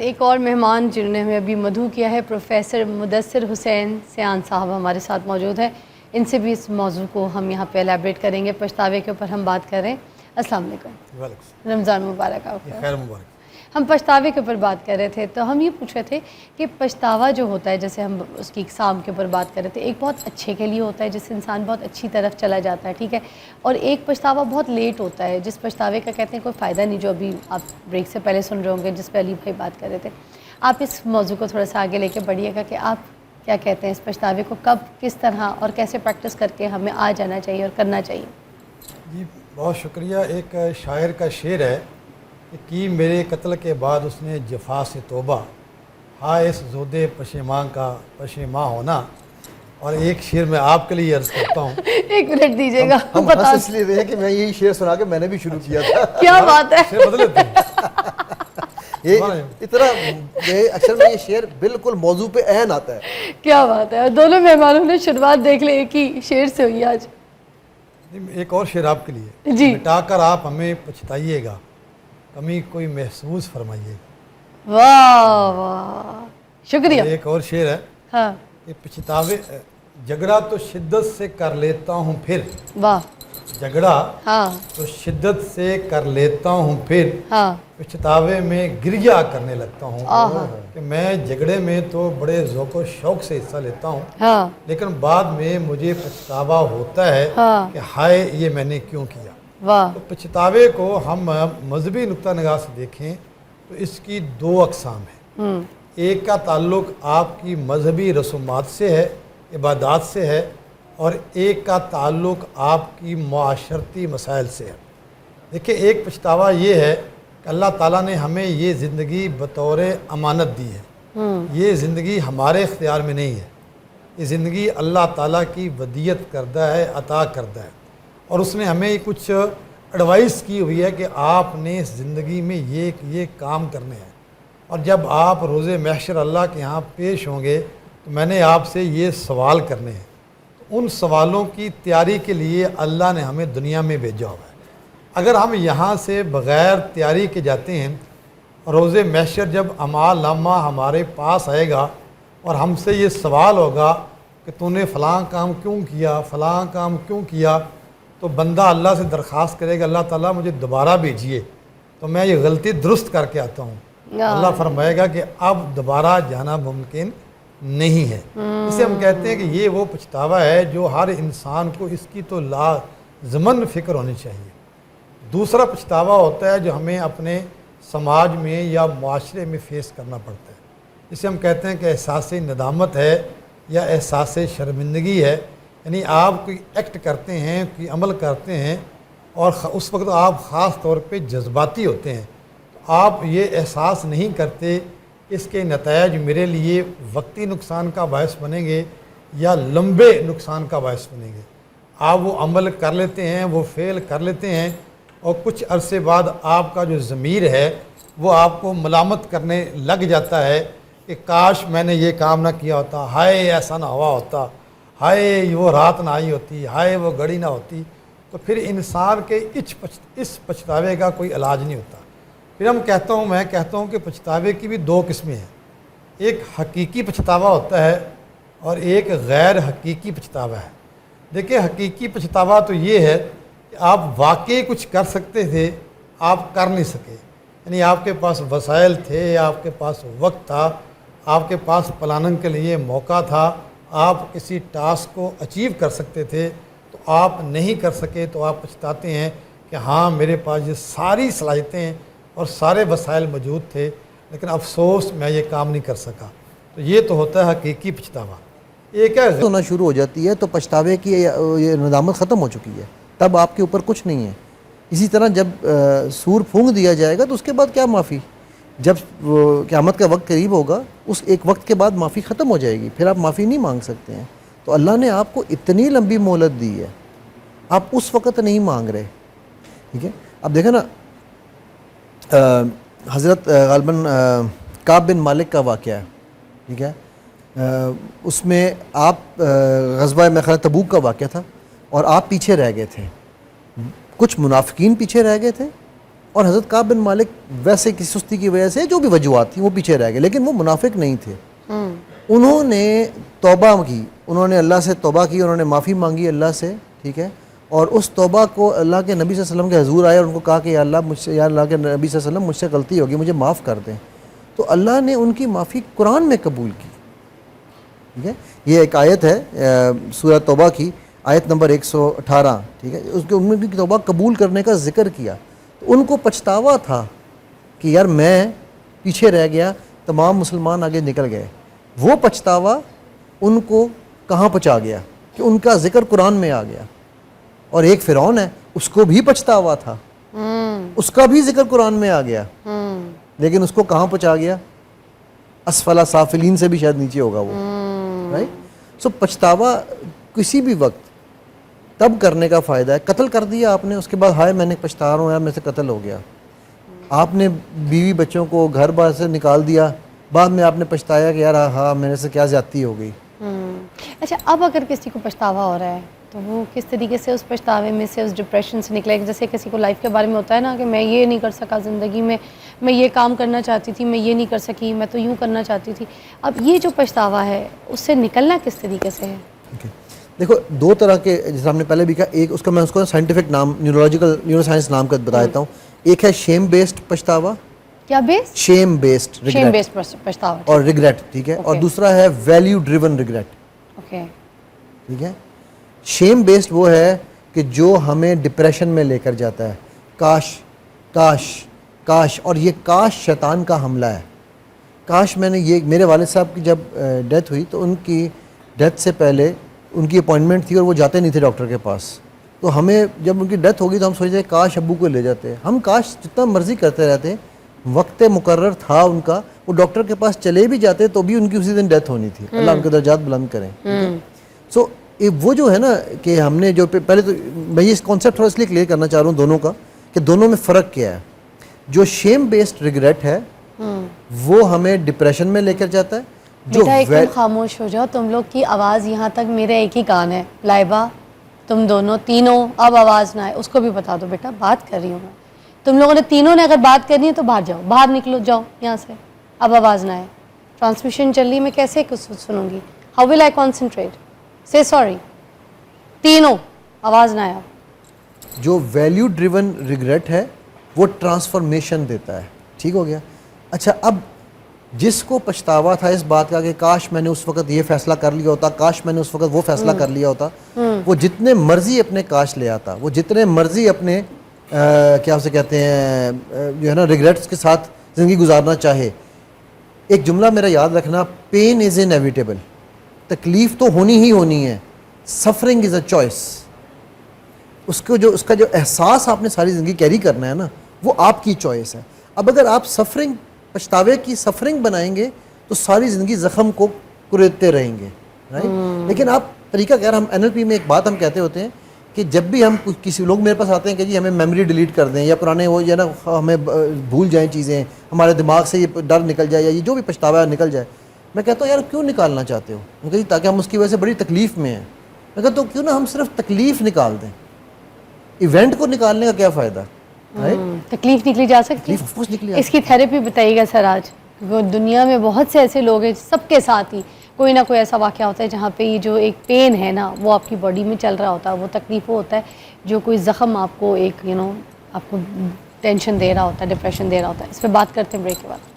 ایک اور مہمان جنہوں نے ہمیں ابھی مدعو کیا ہے، پروفیسر مدثر حسین سیان صاحب ہمارے ساتھ موجود ہیں. ان سے بھی اس موضوع کو ہم یہاں پہ ایلیبریٹ کریں گے. پچھتاوے کے اوپر ہم بات کر رہے ہیں. السلام علیکم. رمضان مبارک آپ کو. خیر مبارک. ہم پچھتاوے کے اوپر بات کر رہے تھے تو ہم یہ پوچھ رہے تھے کہ پچھتاوا جو ہوتا ہے، جیسے ہم اس کی اقسام کے اوپر بات کر رہے تھے، ایک بہت اچھے کے لیے ہوتا ہے جس سے انسان بہت اچھی طرف چلا جاتا ہے، ٹھیک ہے، اور ایک پچھتاوا بہت لیٹ ہوتا ہے جس پچھتاوے کا کہتے ہیں کوئی فائدہ نہیں، جو ابھی آپ بریک سے پہلے سن رہے ہوں گے جس پہ علی بھائی بات کر رہے تھے. آپ اس موضوع کو تھوڑا سا آگے لے کے بڑھیے گا کہ آپ کیا کہتے ہیں اس پچھتاوے کو کب، کس طرح اور کیسے پریکٹس کر کے ہمیں آ جانا چاہیے اور کرنا چاہیے. جی بہت شکریہ. ایک شاعر کا شعر ہے کہ میرے قتل کے بعد اس نے جفا سے توبہ، ہائے اس زود پشیماں کا پشیماں ہونا. اور ایک شعر میں آپ کے لیے عرض کرتا ہوں. ایک منٹ دیجیے گا. ہم ہنس اس لیے رہے ہیں کہ میں یہی شعر سنا کے میں نے بھی شروع کیا تھا. کیا بات ہے. شعر بدل لیتے ہیں. اتنا اکثر میں یہ شعر بالکل موضوع پہ عین آتا ہے. کیا بات ہے. دونوں مہمانوں نے شروعات دیکھ لیں ایک ہی شعر سے ہوئی آج. ایک اور شعر آپ کے لیے. جی. مٹا کر آپ ہمیں پچھتائیے گا، کمی کوئی محسوس فرمائیے گا. واہ واہ، شکریہ. ایک اور شعر ہے. ہاں. کہ پچھتاوے جھگڑا تو شدت سے کر لیتا ہوں پھر. واہ. جھگڑا ہاں. تو شدت سے کر لیتا ہوں پھر. ہاں. پچھتاوے میں گریہ کرنے لگتا ہوں. کہ میں جھگڑے میں تو بڑے ذوق و شوق سے حصہ لیتا ہوں. ہاں. لیکن بعد میں مجھے پچھتاوا ہوتا ہے کہ ہائے یہ میں نے کیوں کیا. واہ. تو پچھتاوے کو ہم مذہبی نقطہ نگاہ سے دیکھیں تو اس کی دو اقسام ہیں. ایک کا تعلق آپ کی مذہبی رسومات سے ہے، عبادات سے ہے، اور ایک کا تعلق آپ کی معاشرتی مسائل سے ہے. دیکھیں ایک پچھتاوا یہ ہے کہ اللہ تعالیٰ نے ہمیں یہ زندگی بطور امانت دی ہے. یہ زندگی ہمارے اختیار میں نہیں ہے. یہ زندگی اللہ تعالیٰ کی ودیت کردہ ہے، عطا کردہ ہے، اور اس نے ہمیں کچھ ایڈوائس کی ہوئی ہے کہ آپ نے اس زندگی میں یہ کام کرنے ہیں. اور جب آپ روز محشر اللہ کے یہاں پیش ہوں گے تو میں نے آپ سے یہ سوال کرنے ہیں. ان سوالوں کی تیاری کے لیے اللہ نے ہمیں دنیا میں بھیجا ہوا ہے. اگر ہم یہاں سے بغیر تیاری کے جاتے ہیں، روز محشر جب اعمال نامہ ہمارے پاس آئے گا اور ہم سے یہ سوال ہوگا کہ تو نے فلاں کام کیوں کیا، فلاں کام کیوں کیا، تو بندہ اللہ سے درخواست کرے گا اللہ تعالیٰ مجھے دوبارہ بھیجیے تو میں یہ غلطی درست کر کے آتا ہوں. اللہ فرمائے گا کہ اب دوبارہ جانا ممکن نہیں ہے. اسے ہم کہتے ہیں کہ یہ وہ پچھتاوا ہے جو ہر انسان کو اس کی تو لازماً فکر ہونی چاہیے. دوسرا پچھتاوا ہوتا ہے جو ہمیں اپنے سماج میں یا معاشرے میں فیس کرنا پڑتا ہے. اسے ہم کہتے ہیں کہ احساس ندامت ہے یا احساس شرمندگی ہے. یعنی آپ کوئی ایکٹ کرتے ہیں، کوئی عمل کرتے ہیں اور اس وقت آپ خاص طور پہ جذباتی ہوتے ہیں. آپ یہ احساس نہیں کرتے اس کے نتائج میرے لیے وقتی نقصان کا باعث بنیں گے یا لمبے نقصان کا باعث بنیں گے. آپ وہ عمل کر لیتے ہیں، وہ فعل کر لیتے ہیں، اور کچھ عرصے بعد آپ کا جو ضمیر ہے وہ آپ کو ملامت کرنے لگ جاتا ہے کہ کاش میں نے یہ کام نہ کیا ہوتا، ہائے ایسا نہ ہوا ہوتا، ہائے وہ رات نہ آئی ہوتی، ہائے وہ گھڑی نہ ہوتی. تو پھر انسان کے اس پچھتاوے کا کوئی علاج نہیں ہوتا. پھر میں کہتا ہوں کہ پچھتاوے کی بھی دو قسمیں ہیں. ایک حقیقی پچھتاوا ہوتا ہے اور ایک غیر حقیقی پچھتاوا ہے. دیکھیں حقیقی پچھتاوا تو یہ ہے کہ آپ واقعی کچھ کر سکتے تھے، آپ کر نہیں سکے. یعنی آپ کے پاس وسائل تھے، آپ کے پاس وقت تھا، آپ کے پاس پلاننگ کے لیے موقع تھا، آپ کسی ٹاسک کو اچیو کر سکتے تھے تو آپ نہیں کر سکے. تو آپ پچھتاتے ہیں کہ ہاں میرے پاس یہ ساری صلاحیتیں اور سارے وسائل موجود تھے لیکن افسوس میں یہ کام نہیں کر سکا. تو یہ تو ہوتا ہے حقیقی پچھتاوا. یہ کیا ہونا شروع ہو جاتی ہے تو پچھتاوے کی یہ ندامت ختم ہو چکی ہے، تب آپ کے اوپر کچھ نہیں ہے. اسی طرح جب سور پھونک دیا جائے گا تو اس کے بعد کیا معافی؟ جب قیامت کا وقت قریب ہوگا اس ایک وقت کے بعد معافی ختم ہو جائے گی، پھر آپ معافی نہیں مانگ سکتے ہیں. تو اللہ نے آپ کو اتنی لمبی مہلت دی ہے، آپ اس وقت نہیں مانگ رہے. ٹھیک ہے. اب دیکھیں نا حضرت غالباً کعب بن مالک کا واقعہ ہے. ٹھیک ہے. اس میں آپ غزوہ میں تبوک کا واقعہ تھا اور آپ پیچھے رہ گئے تھے. کچھ منافقین پیچھے رہ گئے تھے اور حضرت کعب بن مالک ویسے کی سستی کی وجہ سے جو بھی وجوہات تھیں وہ پیچھے رہ گئے، لیکن وہ منافق نہیں تھے. انہوں نے توبہ کی، انہوں نے اللہ سے توبہ کی، انہوں نے معافی مانگی اللہ سے، ٹھیک ہے، اور اس توبہ کو اللہ کے نبی صلی اللہ علیہ وسلم کے حضور آئے اور ان کو کہا کہ یا اللہ مجھ سے، یا اللہ کے نبی صلی اللہ علیہ وسلم مجھ سے غلطی ہوگی، مجھے معاف کر دیں. تو اللہ نے ان کی معافی قرآن میں قبول کی. ٹھیک ہے، یہ ایک آیت ہے سورہ توبہ کی، آیت نمبر 118. ٹھیک ہے، اس کے ان میں بھی توبہ قبول کرنے کا ذکر کیا. تو ان کو پچھتاوا تھا کہ یار میں پیچھے رہ گیا، تمام مسلمان آگے نکل گئے. وہ پچھتاوا ان کو کہاں پہنچا گیا کہ ان کا ذکر قرآن میں آ گیا. اور ایک فرعون ہے، اس کو بھی پچھتاوا تھا، اس کا بھی ذکر قرآن میں آ گیا، لیکن اس کو کہاں پہنچا گیا؟ اسفل سافلین سے بھی شاید نیچے ہوگا وہ. رائٹ، سو پچھتاوا کسی بھی وقت تب کرنے کا فائدہ ہے. قتل کر دیا آپ نے، اس کے بعد ہائے میں نے پچھتا رہا ہوں یار میرے سے قتل ہو گیا. آپ نے بیوی بچوں کو گھر بار سے نکال دیا، بعد میں آپ نے پچھتایا کہ یار ہاں میرے سے کیا زیادتی ہو گئی. اچھا، اب اگر کسی کو پچھتاوا ہو رہا ہے تو وہ کس طریقے سے اس پچھتاوے میں سے، اس ڈپریشن سے نکلے؟ جیسے کسی کو لائف کے بارے میں ہوتا ہے نا کہ میں یہ نہیں کر سکا زندگی میں یہ کام کرنا چاہتی تھی، میں یہ نہیں کر سکی، میں تو یوں کرنا چاہتی تھی. اب یہ جو پچھتاوا ہے اس سے نکلنا کس طریقے سے ہے؟ دیکھو دو طرح کے، جیسے ہم نے پہلے بھی کہا، ایک اس کا میں اس کو سائنٹیفک نام نیورو سائنس نام کا بتا دیتا ہوں. ایک ہے شیم بیسڈ پچھتاوا. کیا بیسڈ؟ شیم بیسڈ پچھتاوا اور ریگریٹ. ٹھیک ہے، اور دوسرا ہے ویلیو ڈریون ریگریٹ. اوکے، ٹھیک ہے. شیم بیسڈ وہ ہے کہ جو ہمیں ڈپریشن میں لے کر جاتا ہے، کاش کاش کاش، اور یہ کاش شیطان کا حملہ ہے. کاش میں نے یہ، میرے والد صاحب کی جب ڈیتھ ہوئی تو ان کی ڈیتھ سے پہلے ان کی اپوائنٹمنٹ تھی اور وہ جاتے نہیں تھے ڈاکٹر کے پاس. تو ہمیں جب ان کی ڈیتھ ہوگی تو ہم سوچتے ہیں کاش ابو کو لے جاتے. ہم کاش جتنا مرضی کرتے رہتے، وقت مقرر تھا ان کا، وہ ڈاکٹر کے پاس چلے بھی جاتے تو بھی ان کی اسی دن ڈیتھ ہونی تھی. اللہ ان کے درجات بلند کریں. سو وہ جو ہے نا کہ ہم نے جو پہلے، تو میں اس کانسیپٹ تھوڑا اس لیے کلیئر کرنا چاہ رہا ہوں دونوں کا کہ دونوں میں فرق کیا ہے. جو شیم بیسڈ ریگریٹ ہے وہ ہمیں ڈپریشن میں لے کر جاتا ہے. بیٹا ایک دم خاموش ہو جاؤ، تم لوگ کی آواز یہاں تک میرا ایک ہی کان ہے. لائبہ، تم دونوں تینوں اب آواز نہ آئے، اس کو بھی بتا دو بیٹا بات کر رہی ہوں میں. تم لوگوں نے تینوں نے اگر بات کرنی ہے تو باہر جاؤ، باہر نکلو، جاؤ یہاں سے. اب آواز نہ آئے، ٹرانسمیشن چل رہی ہے، میں کیسے سنوں گی؟ How will I concentrate? سے سوری، تینوں آواز نہ آیا. جو ویلیو ڈریون ریگریٹ ہے وہ ٹرانسفارمیشن دیتا ہے. ٹھیک ہو گیا. اچھا، اب جس کو پچھتاوا تھا اس بات کا کہ کاش میں نے اس وقت یہ فیصلہ کر لیا ہوتا، کاش میں نے اس وقت وہ فیصلہ کر لیا ہوتا، وہ جتنے مرضی اپنے کاش لے آتا، وہ جتنے مرضی اپنے کیا اسے کہتے ہیں جو ہے نا ریگریٹس کے ساتھ زندگی گزارنا چاہے. ایک جملہ میرا یاد رکھنا، پین از انیویٹیبل. تکلیف تو ہونی ہی ہونی ہے. Suffering is a choice. اس کا جو احساس آپ نے ساری زندگی کیری کرنا ہے نا، وہ آپ کی چوائس ہے. اب اگر آپ سفرنگ، پچھتاوے کی سفرنگ بنائیں گے تو ساری زندگی زخم کو کریدتے رہیں گے. لیکن آپ طریقہ کہہ رہے، ہم NLP میں ایک بات ہم کہتے ہوتے ہیں کہ جب بھی ہم کسی لوگ میرے پاس آتے ہیں کہ جی ہمیں میموری ڈیلیٹ کر دیں یا پرانے وہ یا نا ہمیں بھول جائیں چیزیں، ہمارے دماغ سے یہ ڈر نکل جائے یا یہ جو بھی پچھتاوا ہے نکل جائے، میں کہتا ہوں یار کیوں نکالنا چاہتے ہو؟ میں کہتی تاکہ ہم اس کی وجہ سے بڑی تکلیف میں ہیں. میں کہتا ہوں کیوں نہ ہم صرف تکلیف نکال دیں، ایونٹ کو نکالنے کا کیا فائدہ؟ تکلیف نکلی جا سکتی ہے. اس کی تھیراپی بتائیے گا سر. آج وہ دنیا میں بہت سے ایسے لوگ ہیں، سب کے ساتھ ہی کوئی نہ کوئی ایسا واقعہ ہوتا ہے جہاں پہ یہ جو ایک پین ہے نا وہ آپ کی باڈی میں چل رہا ہوتا ہے، وہ تکلیف ہوتا ہے، جو کوئی زخم آپ کو ایک آپ کو ٹینشن دے رہا ہوتا ہے، ڈپریشن دے رہا ہوتا ہے. اس پہ بات کرتے ہیں بریک کے بعد.